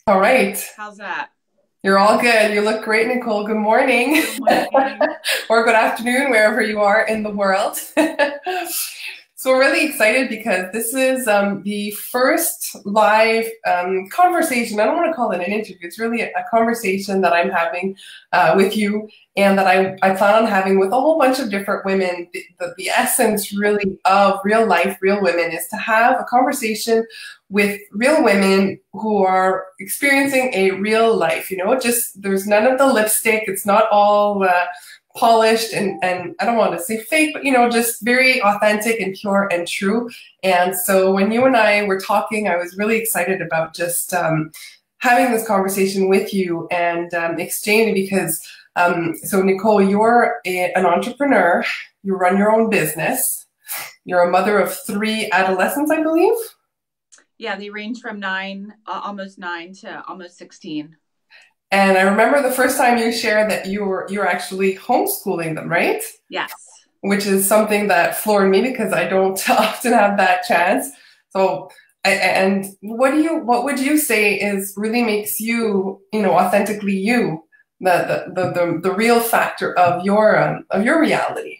All right. How's that? You're all good. You look great, Nicole. Good morning Good morning. or good afternoon, wherever you are in the world. So we're really excited because this is the first live conversation. I don't want to call it an interview. It's really a conversation that I'm having with you and that I plan on having with a whole bunch of different women. The essence really of real life, real women is to have a conversation with real women who are experiencing a real life, just there's none of the lipstick. It's not all polished and I don't want to say fake, but just very authentic and pure and true. And so when you and I were talking, I was really excited about just having this conversation with you and exchanging because so Nicole, you're an entrepreneur, you run your own business, you're a mother of 3 adolescents, I believe. Yeah, they range from almost 9 to almost 16. And I remember the first time you shared that you're actually homeschooling them, right? Yes. Which is something that floored me because I don't often have that chance. So, and what would you say is really makes you, authentically you, the real factor of your reality?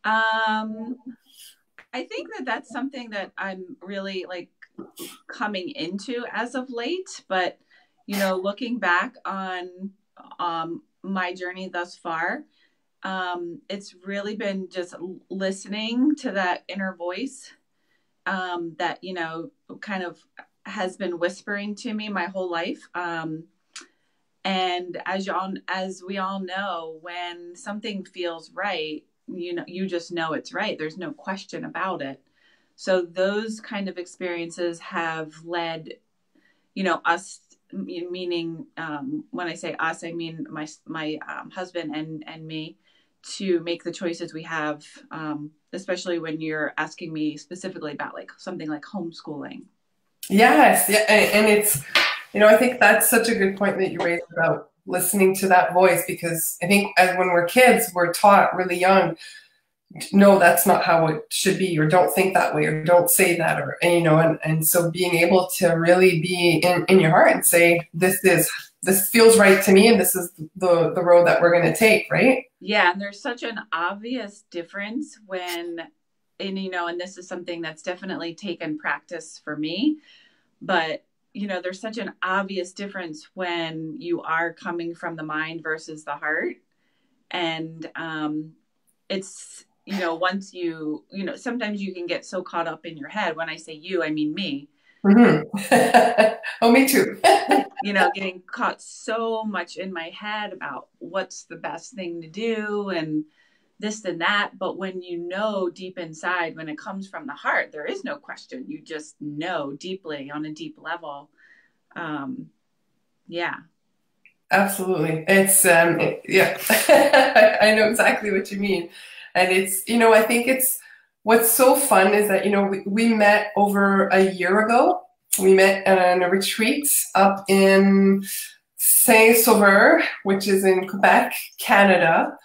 Um, I think that that's something that I'm really like coming into as of late, but looking back on my journey thus far, it's really been just listening to that inner voice that kind of has been whispering to me my whole life. And as we all know, when something feels right, you just know it's right. There's no question about it. So those kind of experiences have led, us, meaning when I say us, I mean my husband and me, to make the choices we have, especially when you're asking me specifically about like something like homeschooling. Yes, yeah, and it's, I think that's such a good point that you raised about listening to that voice because I think as when we're kids, we're taught really young, no, that's not how it should be, or don't think that way, or don't say that, or and so being able to really be in your heart and say, this feels right to me, and this is the road that we're going to take, right? Yeah, and there's such an obvious difference and this is something that's definitely taken practice for me, but there's such an obvious difference when you are coming from the mind versus the heart. And it's, once sometimes you can get so caught up in your head. When I say you, I mean me. Mm-hmm. Oh, me too. Getting caught so much in my head about what's the best thing to do and this and that. But when deep inside, when it comes from the heart, there is no question. You just know deeply on a deep level. Yeah. Absolutely. It's yeah. I know exactly what you mean. And it's, I think it's what's so fun is that, we met over a year ago. We met on a retreat up in Saint-Sauveur, which is in Quebec, Canada.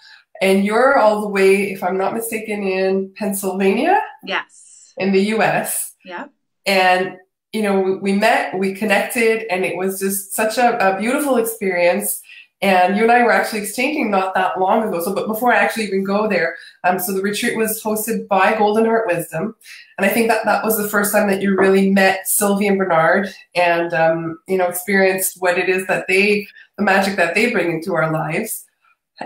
And you're all the way, if I'm not mistaken, in Pennsylvania, Yes. in the US. Yeah. And we met, we connected, and it was just such a beautiful experience. And you and I were actually exchanging not that long ago. So, but before I actually even go there, so the retreat was hosted by Boleyn Art Wisdom, and I think that was the first time that you really met Sylvia and Barnard, and experienced what it is that the magic that they bring into our lives.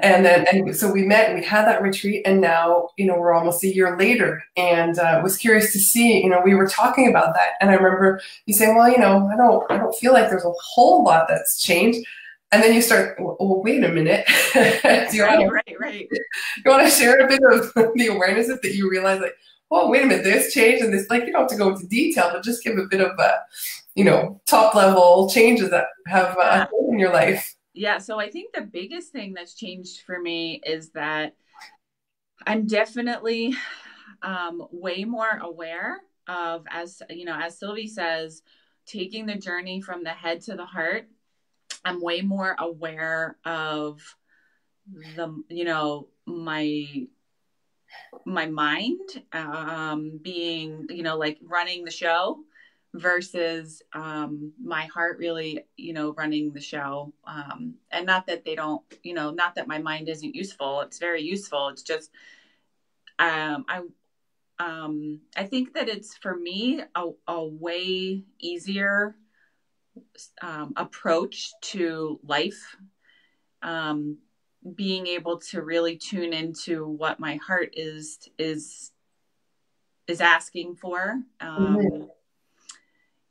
And so we met and we had that retreat, and now, we're almost a year later, and was curious to see, we were talking about that. And I remember you saying, well, I don't feel like there's a whole lot that's changed. And then you start, well, wait a minute. Do you right. You want to share a bit of the awarenesses that you realize, like, oh, wait a minute, this changed, and this, like, you don't have to go into detail, but just give a bit of, top level changes that have in your life. Yeah. So I think the biggest thing that's changed for me is that I'm definitely way more aware of, as Sylvie says, taking the journey from the head to the heart. I'm way more aware of my mind being, like running the show versus my heart really, running the show. And not that they don't, not that my mind isn't useful. It's very useful. It's just, I think that it's, for me, a way easier approach to life, being able to really tune into what my heart is asking for.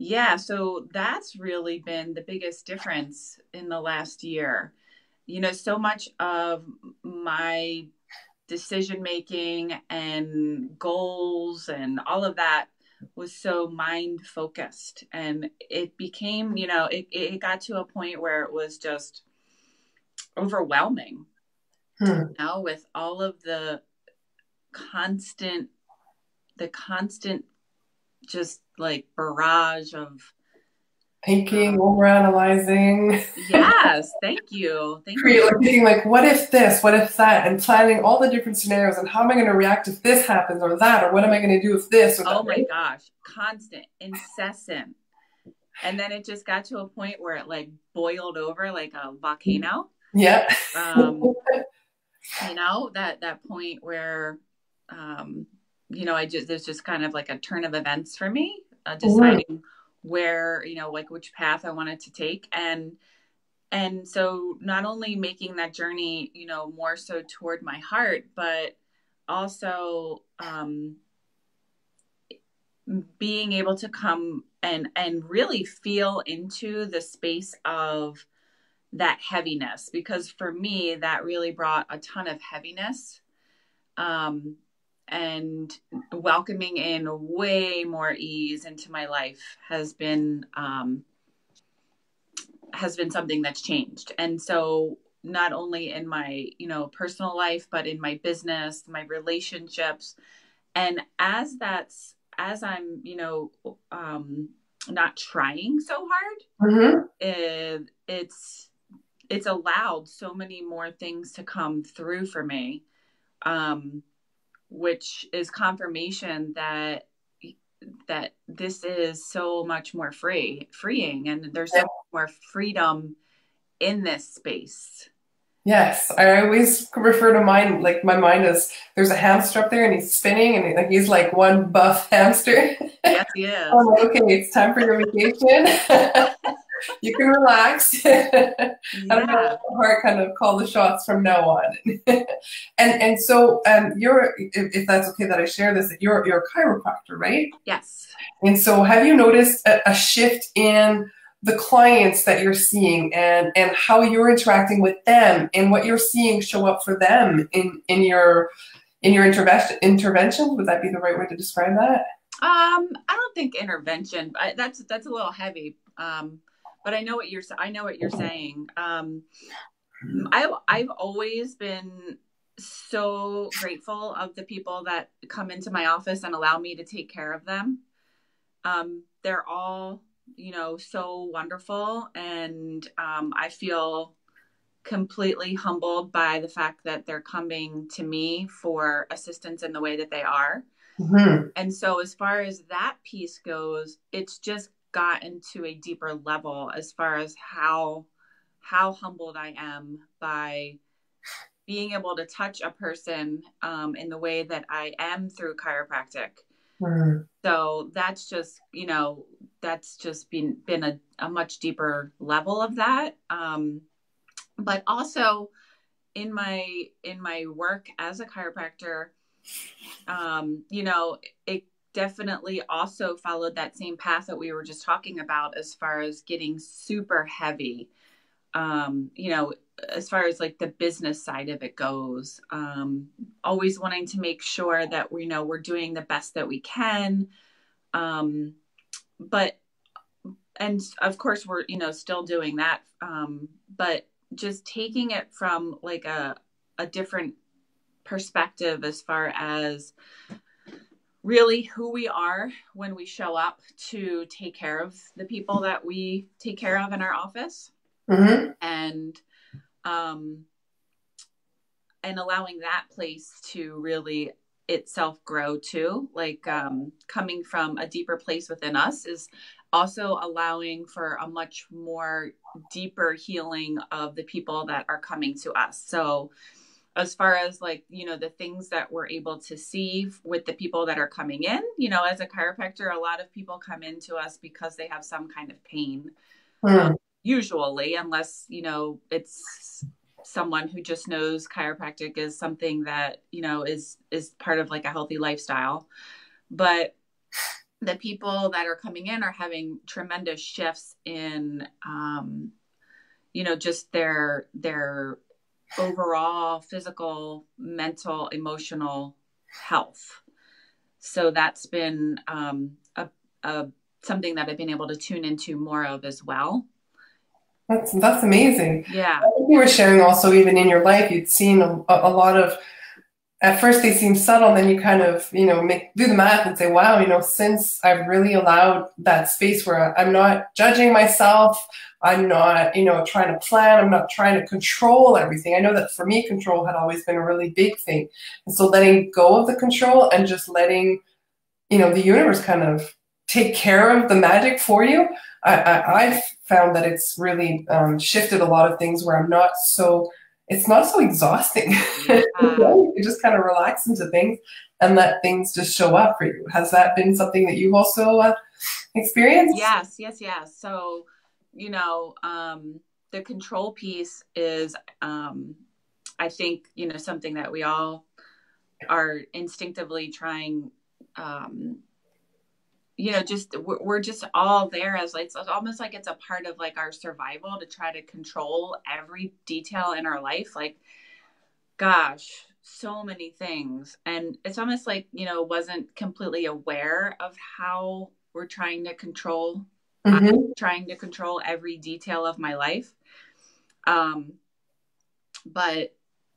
Yeah, so that's really been the biggest difference in the last year. So much of my decision making and goals and all of that was so mind focused, and it became, it got to a point where it was just overwhelming, with all of the constant just like barrage of thinking, overanalyzing. Yes, thank you. Thinking like, what if this, what if that, and planning all the different scenarios, and how am I going to react if this happens or that, or what am I going to do if this or that? Oh my gosh, constant, incessant. And then it just got to a point where it like boiled over like a volcano. Yeah. That point where, there's just kind of like a turn of events for me, deciding where, like which path I wanted to take. And so not only making that journey, more so toward my heart, but also, being able to come and really feel into the space of that heaviness, because for me, that really brought a ton of heaviness, and welcoming in way more ease into my life has been something that's changed. And so not only in my, personal life, but in my business, my relationships. And as I'm, not trying so hard, it's allowed so many more things to come through for me, which is confirmation that this is so much more freeing, and there's so much more freedom in this space. Yes, I always refer to mine, like my mind is, there's a hamster up there and he's spinning, and he's like one buff hamster. Yes, he is. I'm like, okay, it's time for your vacation. You can relax. I don't have the heart kind of call the shots from now on. and so you're, if that's okay that I share this, you're a chiropractor, right? Yes. And so have you noticed a shift in the clients that you're seeing, and how you're interacting with them, and what you're seeing show up for them in your interventions? Would that be the right way to describe that? I don't think intervention. That's a little heavy. But I know what you're saying. I've always been so grateful of the people that come into my office and allow me to take care of them. They're all, so wonderful. And I feel completely humbled by the fact that they're coming to me for assistance in the way that they are. And so as far as that piece goes, it's just gotten to a deeper level as far as how humbled I am by being able to touch a person in the way that I am through chiropractic. So that's just, been a much deeper level of that. But also in my work as a chiropractor, it definitely also followed that same path that we were just talking about, as far as getting super heavy, as far as like the business side of it goes, always wanting to make sure that we're doing the best that we can. And of course we're, still doing that. But just taking it from like a different perspective, as far as really who we are when we show up to take care of the people that we take care of in our office. And allowing that place to really itself grow too. Like coming from a deeper place within us is also allowing for a much more deeper healing of the people that are coming to us. So as far as like, you know, the things that we're able to see with the people that are coming in, you know, as a chiropractor, a lot of people come into us because they have some kind of pain, usually, unless, you know, it's someone who just knows chiropractic is something that, you know, is part of like a healthy lifestyle. But the people that are coming in are having tremendous shifts in, you know, just their overall physical, mental, emotional health. So that's been something that I've been able to tune into more of as well. That's amazing. Yeah. You were sharing also, even in your life, you'd seen a lot of, at first they seem subtle, and then you kind of, you know, do the math and say, wow, you know, since I've really allowed that space where I'm not judging myself, I'm not, you know, trying to plan, I'm not trying to control everything. I know that for me, control had always been a really big thing. And so letting go of the control and just letting, you know, the universe kind of take care of the magic for you, I've found that it's really shifted a lot of things where it's not so exhausting. Yeah. You just kind of relax into things and let things just show up for you. Has that been something that you've also experienced? Yes. So, you know, the control piece is, I think, you know, something that we all are instinctively trying, you know, just we're just all there as like, it's almost like it's a part of like our survival to try to control every detail in our life. Like, gosh, so many things. And it's almost like, you know, wasn't completely aware of how we're trying to control, I'm trying to control every detail of my life. But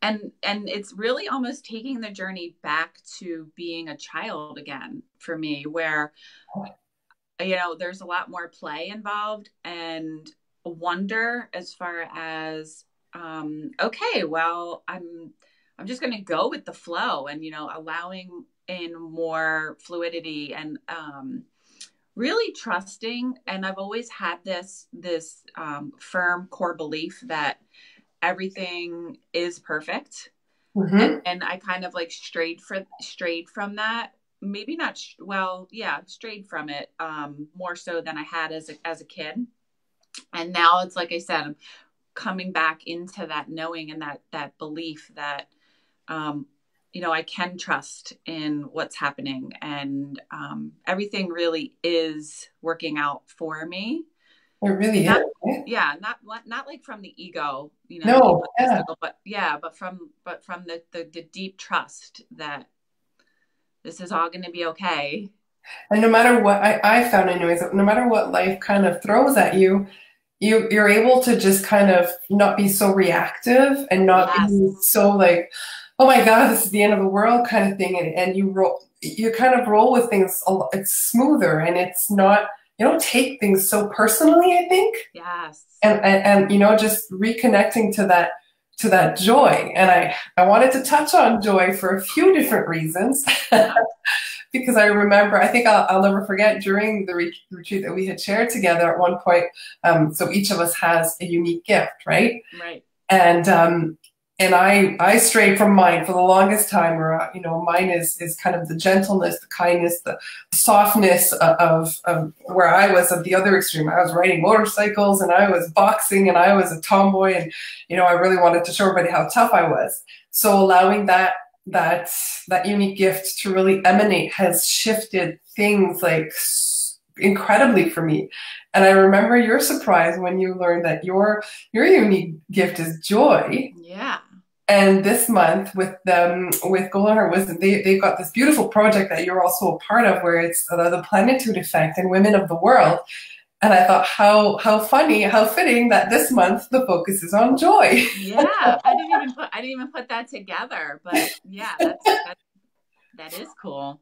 and it's really almost taking the journey back to being a child again for me, where, you know, there's a lot more play involved and wonder as far as, okay, well, I'm just going to go with the flow and, you know, allowing in more fluidity and, really trusting. And I've always had this firm core belief that everything is perfect. And I kind of like strayed from that. Maybe not, strayed from it, more so than I had as a kid. And now it's like I said, I'm coming back into that knowing and that belief that, you know, I can trust in what's happening, and everything really is working out for me. It really is. Yeah, not like from the ego, you know, but from the deep trust that this is all going to be okay. And no matter what, I found anyways, no matter what life kind of throws at you, you're able to just kind of not be so reactive and not be so like, oh my God, this is the end of the world kind of thing. And you kind of roll with things. It's smoother, and it's not, you don't take things so personally, I think. Yes. And you know, just reconnecting to that joy. And I wanted to touch on joy for a few different reasons. Because I remember, I think I'll never forget during the retreat that we had shared together at one point. So each of us has a unique gift, right? Right. And I strayed from mine for the longest time, where, you know, mine is kind of the gentleness, the kindness, the softness of where I was at the other extreme. I was riding motorcycles and I was boxing and I was a tomboy, and, you know, I really wanted to show everybody how tough I was. So allowing that unique gift to really emanate has shifted things like incredibly for me. And I remember your surprise when you learned that your unique gift is joy. Yeah. And this month with Boleyn Art Wisdom, they've got this beautiful project that you're also a part of, where it's the Plenitude effect and women of the world. And I thought, how funny, how fitting that this month the focus is on joy. Yeah, I didn't even put that together, but yeah, that is cool.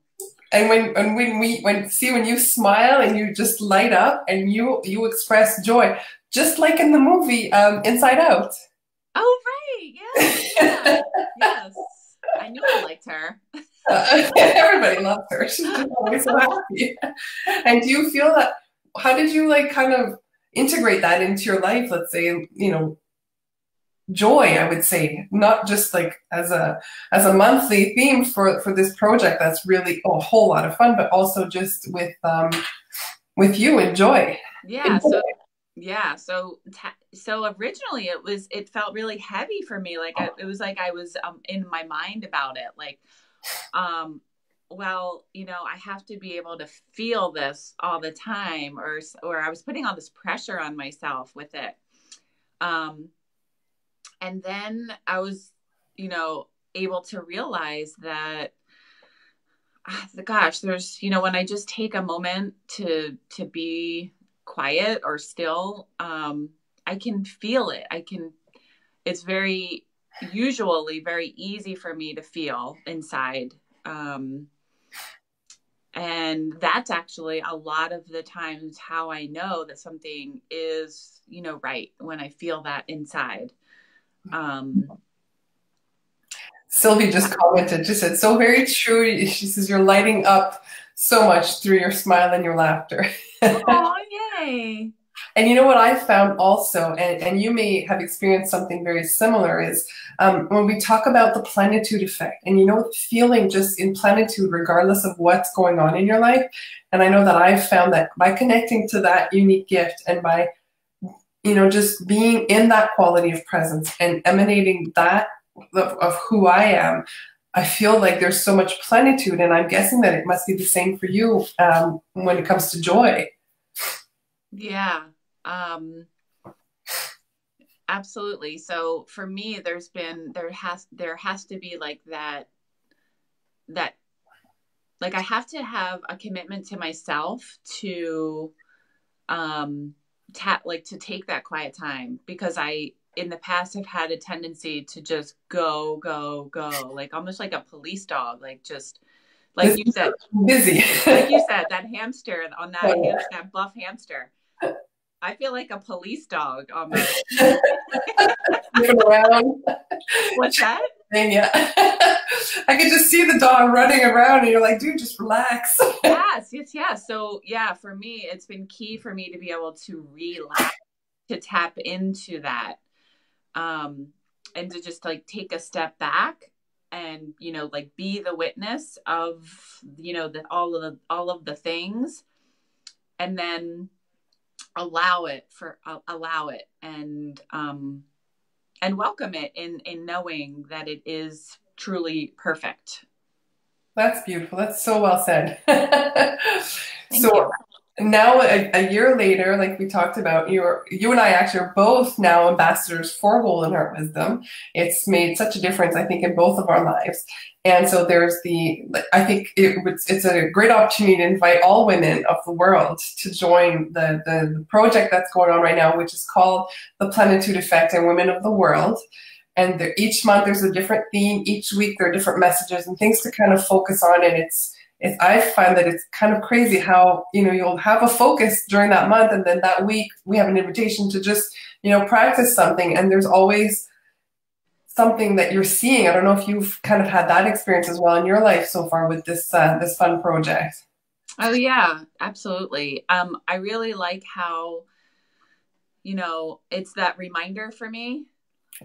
And when you smile and you just light up and you express joy, just like in the movie Inside Out. Oh, right. Yeah. Yes. I knew I liked her. Everybody loves her. She's just always so happy. And do you feel that, how did you like kind of integrate that into your life? Let's say, you know, joy, I would say, not just like as a monthly theme for this project that's really a whole lot of fun, but also just with you and joy. Yeah. So originally it felt really heavy for me. Like it was like I was in my mind about it. Like, well, you know, I have to be able to feel this all the time, or I was putting all this pressure on myself with it. And then I was, you know, able to realize that, gosh, there's, you know, when I just take a moment to be quiet or still, I can feel it. It's usually very easy for me to feel inside. And that's actually a lot of the times how I know that something is, you know, right, when I feel that inside. Sylvia just commented, just said, so very true. She says, you're lighting up so much through your smile and your laughter. Oh, yay. And you know what I found also, and you may have experienced something very similar, is when we talk about the plenitude effect, and you know, feeling just in plenitude regardless of what's going on in your life. And I know that I've found that by connecting to that unique gift and by, you know, just being in that quality of presence and emanating that of who I am, I feel like there's so much plenitude, and I'm guessing that it must be the same for you when it comes to joy. Yeah, absolutely. So for me, there has to be like that, like I have to have a commitment to myself to, to take that quiet time, because in the past have had a tendency to just go, like almost like a police dog, like just like you said, busy, like you said, that hamster on that buff hamster. I feel like a police dog almost. Looking around. What's that? Yeah. I could just see the dog running around and you're like, dude, just relax. Yes. So yeah, for me, it's been key for me to be able to relax, to tap into that. And to just like take a step back and, you know, like be the witness of, you know, all of the things, and then allow it and welcome it in knowing that it is truly perfect. That's beautiful. That's so well said. Thank you. Now a year later, like we talked about, you and I actually are both now ambassadors for Boleyn Art Wisdom. It's made such a difference, I think, in both of our lives. And so I think it's a great opportunity to invite all women of the world to join the project that's going on right now, which is called the Plenitude Effect and Women of the World. And each month there's a different theme. Each week there are different messages and things to kind of focus on. And I find that it's kind of crazy how, you know, you'll have a focus during that month, and then that week we have an invitation to just, you know, practice something, and there's always something that you're seeing. I don't know if you've kind of had that experience as well in your life so far with this fun project. Oh yeah, absolutely. I really like how, you know, it's that reminder for me.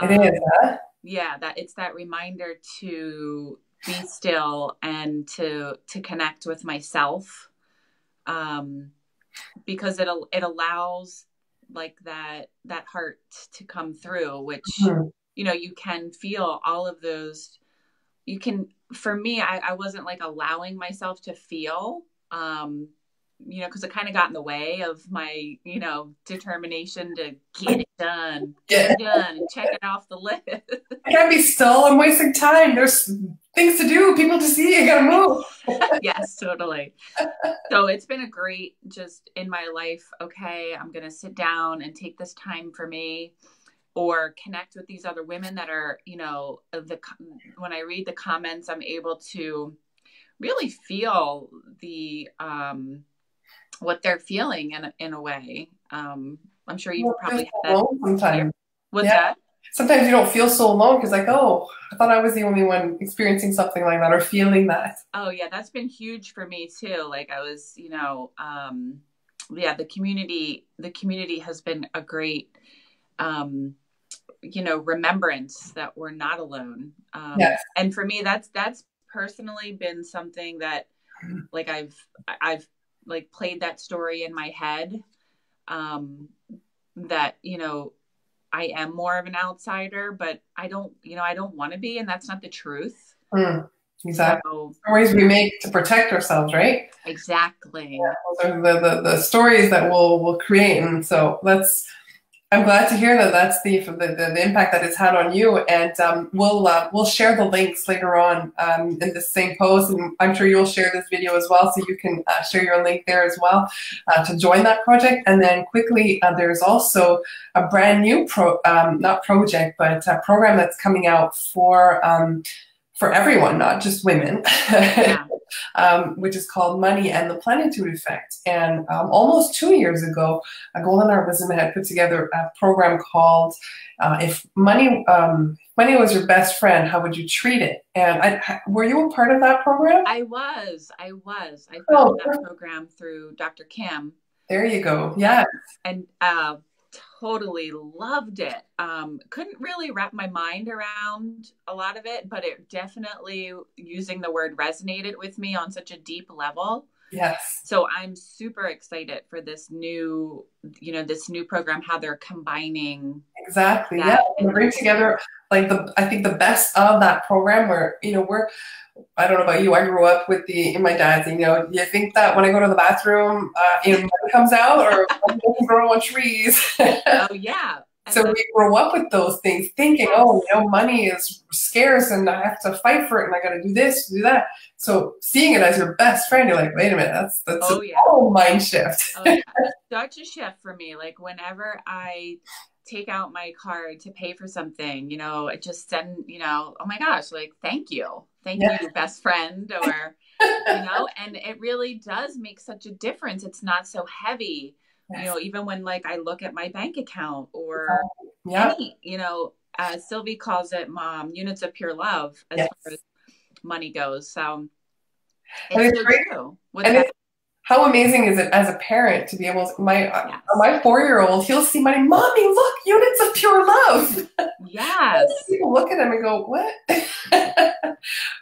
It is, huh? Yeah, that it's that reminder to be still and to connect with myself, because it allows like that heart to come through, which you know, you can feel all of those. For me, I wasn't like allowing myself to feel, you know, because it kind of got in the way of my, you know, determination to get it done, and check it off the list. I can't be still. I'm wasting time. There's things to do, people to see. I gotta move. Yes, totally. So it's been a great, just in my life, okay, I'm going to sit down and take this time for me, or connect with these other women that are, you know, when I read the comments, I'm able to really feel what they're feeling in a way. I'm sure you've probably had that. Sometimes. What's that? sometimes you don't feel so alone because like, oh, I thought I was the only one experiencing something like that or feeling that. Oh yeah, that's been huge for me too. Like I was, yeah, the community has been a great, um, remembrance that we're not alone. Yes. And for me, that's personally been something that like I've like played that story in my head, that, I am more of an outsider, but I don't want to be, and that's not the truth. Mm, exactly. So Stories we make to protect ourselves, right? exactly. Those are the stories that we'll create. And so I'm glad to hear that that's the impact that it's had on you. And we'll share the links later on in the same post. And I'm sure you'll share this video as well, so you can share your link there as well to join that project. And then quickly, there's also a brand new not project, but a program that's coming out for everyone, not just women. Yeah. Which is called Money and the Plenitude Effect. And almost 2 years ago, Boleyn Art Wisdom had put together a program called If Money Was Your Best Friend, How Would You Treat It? And were you a part of that program? I was. I found that program through Dr. Kim. There you go. Yeah. And totally loved it. Couldn't really wrap my mind around a lot of it, but it definitely, using the word, resonated with me on such a deep level. Yes. So I'm super excited for this new program, how they're combining. Exactly. Yeah. And bring together like I think the best of that program where, I don't know about you, I grew up with my dad's, you think that when I go to the bathroom, money comes out, or I'm growing on trees. Oh yeah. So we grow up with those things thinking, money is scarce and I have to fight for it and I got to do this, do that. So seeing it as your best friend, you're like, wait a minute, that's a whole mind shift. Oh, yeah. Such a shift for me. Like whenever I take out my card to pay for something, it just send, oh my gosh, like, thank you, best friend, or, and it really does make such a difference. It's not so heavy. Yes. Even when like I look at my bank account or any, Sylvia calls it units of pure love as far as money goes. So it's so true. How amazing is it as a parent to be able to, my 4-year-old, he'll see money, mommy, look, units of pure love. Yes. People look at him and go, what?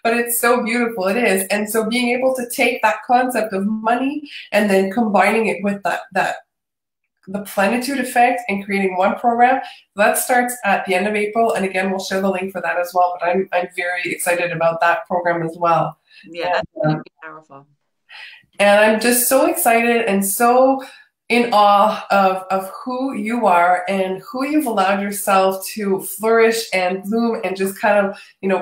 But it's so beautiful. It is. And so being able to take that concept of money and then combining it with the Plenitude Effect and creating one program, that starts at the end of April. And again, we'll share the link for that as well. But I'm very excited about that program as well. Yeah, that's going to be powerful. And I'm just so excited and so in awe of who you are and who you've allowed yourself to flourish and bloom and just kind of,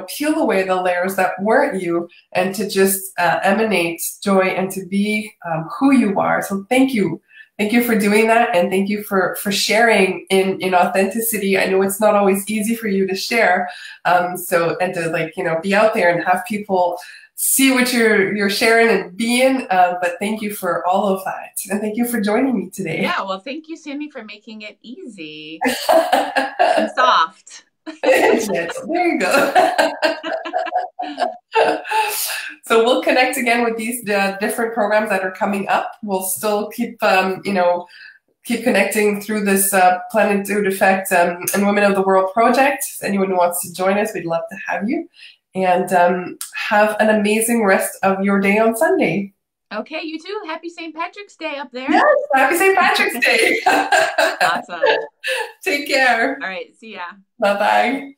peel away the layers that weren't you and to just emanate joy and to be who you are. So thank you. Thank you for doing that, and thank you for sharing in authenticity. I know it's not always easy for you to share, and to be out there and have people see what you're sharing and being. But thank you for all of that, and thank you for joining me today. Yeah, well, thank you, Cindy, for making it easy and soft. Yes, there you go. So we'll connect again with these different programs that are coming up. We'll still keep keep connecting through this Plenitude Effect and Women of the World project. Anyone who wants to join us, we'd love to have you. And have an amazing rest of your day on Sunday. Okay, you too. Happy St. Patrick's Day up there. Yes, happy St. Patrick's Day. Awesome. Take care. All right, see ya. Bye-bye.